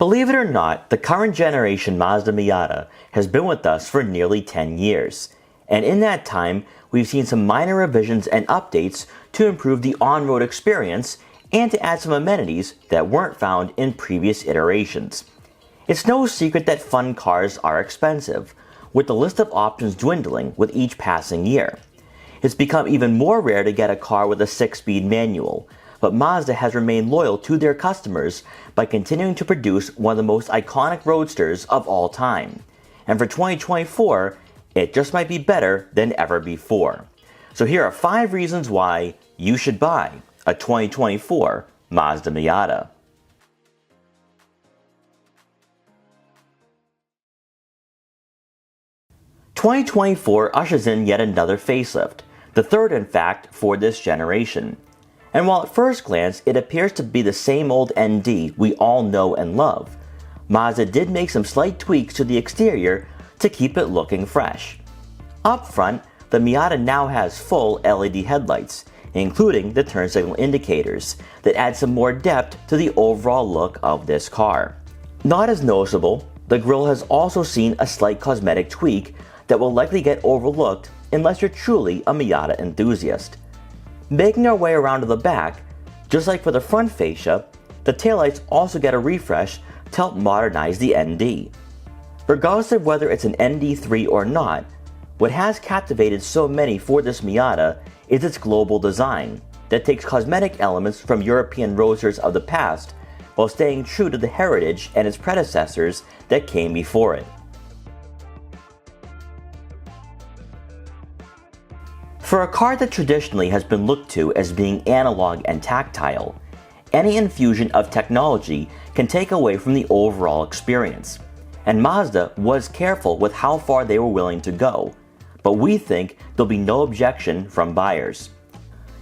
Believe it or not, the current generation Mazda Miata has been with us for nearly 10 years, and in that time we've seen some minor revisions and updates to improve the on-road experience and to add some amenities that weren't found in previous iterations. It's no secret that fun cars are expensive, with the list of options dwindling with each passing year. It's become even more rare to get a car with a 6-speed manual, but Mazda has remained loyal to their customers by continuing to produce one of the most iconic roadsters of all time. And for 2024, it just might be better than ever before. So here are 5 reasons why you should buy a 2024 Mazda Miata. "2024 ushers in yet another facelift, the third in fact for this generation. And while at first glance it appears to be the same old ND we all know and love, Mazda did make some slight tweaks to the exterior to keep it looking fresh. Up front, the Miata now has full LED headlights, including the turn signal indicators, that add some more depth to the overall look of this car. Not as noticeable, the grille has also seen a slight cosmetic tweak that will likely get overlooked unless you're truly a Miata enthusiast. Making our way around to the back, just like for the front fascia, the taillights also get a refresh to help modernize the ND. Regardless of whether it's an ND3 or not, what has captivated so many for this Miata is its global design that takes cosmetic elements from European roadsters of the past while staying true to the heritage and its predecessors that came before it. For a car that traditionally has been looked to as being analog and tactile, any infusion of technology can take away from the overall experience. And Mazda was careful with how far they were willing to go, but we think there'll be no objection from buyers.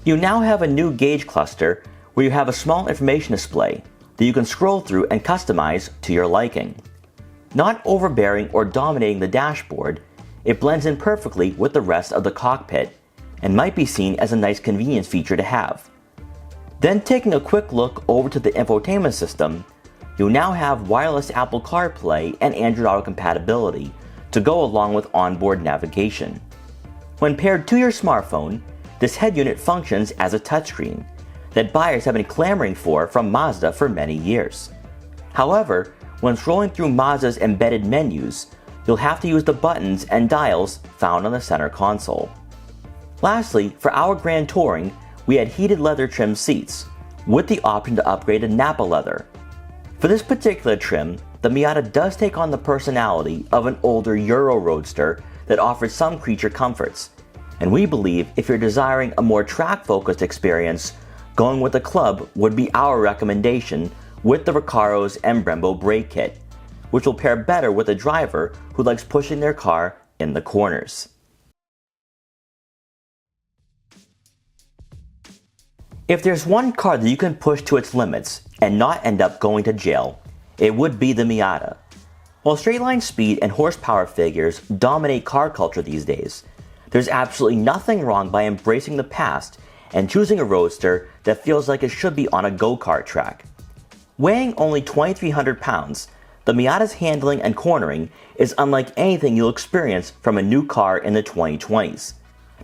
You now have a new gauge cluster where you have a small information display that you can scroll through and customize to your liking. Not overbearing or dominating the dashboard, it blends in perfectly with the rest of the cockpit and might be seen as a nice convenience feature to have. Then taking a quick look over to the infotainment system, you'll now have wireless Apple CarPlay and Android Auto compatibility to go along with onboard navigation. When paired to your smartphone, this head unit functions as a touchscreen that buyers have been clamoring for from Mazda for many years. However, when scrolling through Mazda's embedded menus, you'll have to use the buttons and dials found on the center console. Lastly, for our grand touring, we had heated leather trim seats, with the option to upgrade to Nappa leather. For this particular trim, the Miata does take on the personality of an older Euro roadster that offers some creature comforts, and we believe if you're desiring a more track-focused experience, going with the Club would be our recommendation with the Recaro's and Brembo brake kit, which will pair better with a driver who likes pushing their car in the corners. If there's one car that you can push to its limits and not end up going to jail, it would be the Miata. While straight-line speed and horsepower figures dominate car culture these days, there's absolutely nothing wrong by embracing the past and choosing a roadster that feels like it should be on a go-kart track. Weighing only 2,300 pounds, the Miata's handling and cornering is unlike anything you'll experience from a new car in the 2020s.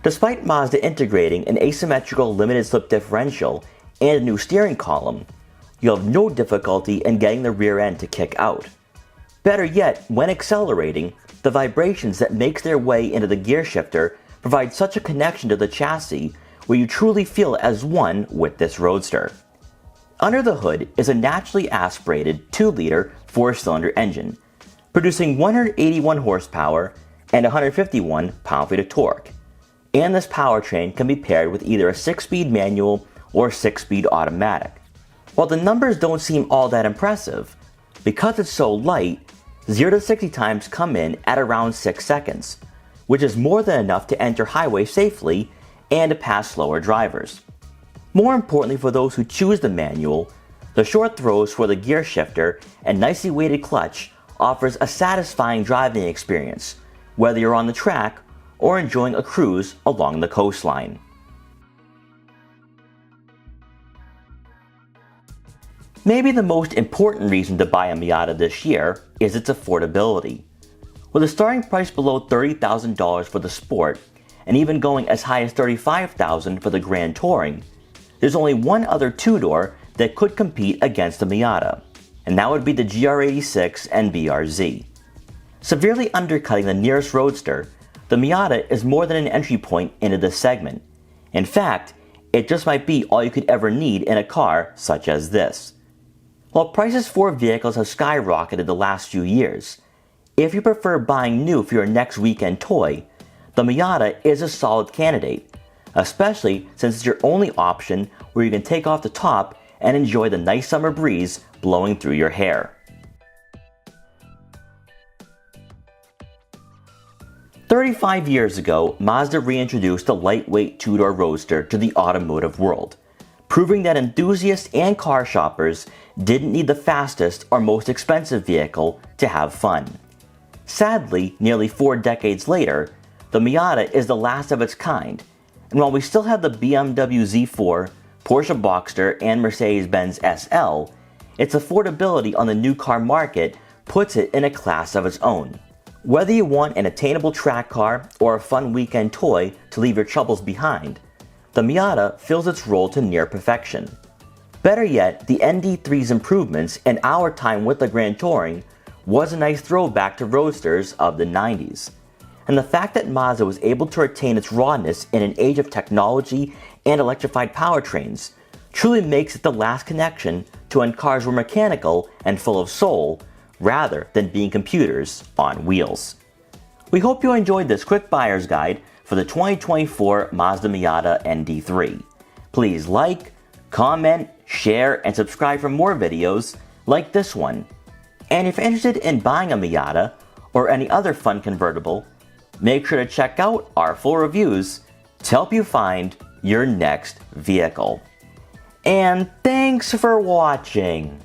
Despite Mazda integrating an asymmetrical limited slip differential and a new steering column, you'll have no difficulty in getting the rear end to kick out. Better yet, when accelerating, the vibrations that make their way into the gear shifter provide such a connection to the chassis where you truly feel as one with this roadster. Under the hood is a naturally aspirated 2-liter 4-cylinder engine, producing 181 horsepower and 151 pound-feet of torque. And this powertrain can be paired with either a 6-speed manual or 6-speed automatic. While the numbers don't seem all that impressive, because it's so light, 0 to 60 times come in at around 6 seconds, which is more than enough to enter highways safely and to pass slower drivers. More importantly for those who choose the manual, the short throws for the gear shifter and nicely weighted clutch offers a satisfying driving experience, whether you're on the track or enjoying a cruise along the coastline. Maybe the most important reason to buy a Miata this year is its affordability. With a starting price below $30,000 for the Sport, and even going as high as $35,000 for the Grand Touring, there's only one other two-door that could compete against the Miata, and that would be the GR86 and BRZ. Severely undercutting the nearest roadster, the Miata is more than an entry point into this segment. In fact, it just might be all you could ever need in a car such as this. While prices for vehicles have skyrocketed the last few years, if you prefer buying new for your next weekend toy, the Miata is a solid candidate, especially since it's your only option where you can take off the top and enjoy the nice summer breeze blowing through your hair. 35 years ago, Mazda reintroduced a lightweight two-door roadster to the automotive world, proving that enthusiasts and car shoppers didn't need the fastest or most expensive vehicle to have fun. Sadly, nearly 4 decades later, the Miata is the last of its kind, and while we still have the BMW Z4, Porsche Boxster, and Mercedes-Benz SL, its affordability on the new car market puts it in a class of its own. Whether you want an attainable track car or a fun weekend toy to leave your troubles behind, the Miata fills its role to near perfection. Better yet, the ND3's improvements in our time with the Grand Touring was a nice throwback to roadsters of the 90s. And the fact that Mazda was able to retain its rawness in an age of technology and electrified powertrains truly makes it the last connection to when cars were mechanical and full of soul, rather than being computers on wheels. We hope you enjoyed this quick buyer's guide for the 2024 Mazda Miata ND3. Please like, comment, share, and subscribe for more videos like this one. And if you're interested in buying a Miata or any other fun convertible, make sure to check out our full reviews to help you find your next vehicle. And thanks for watching!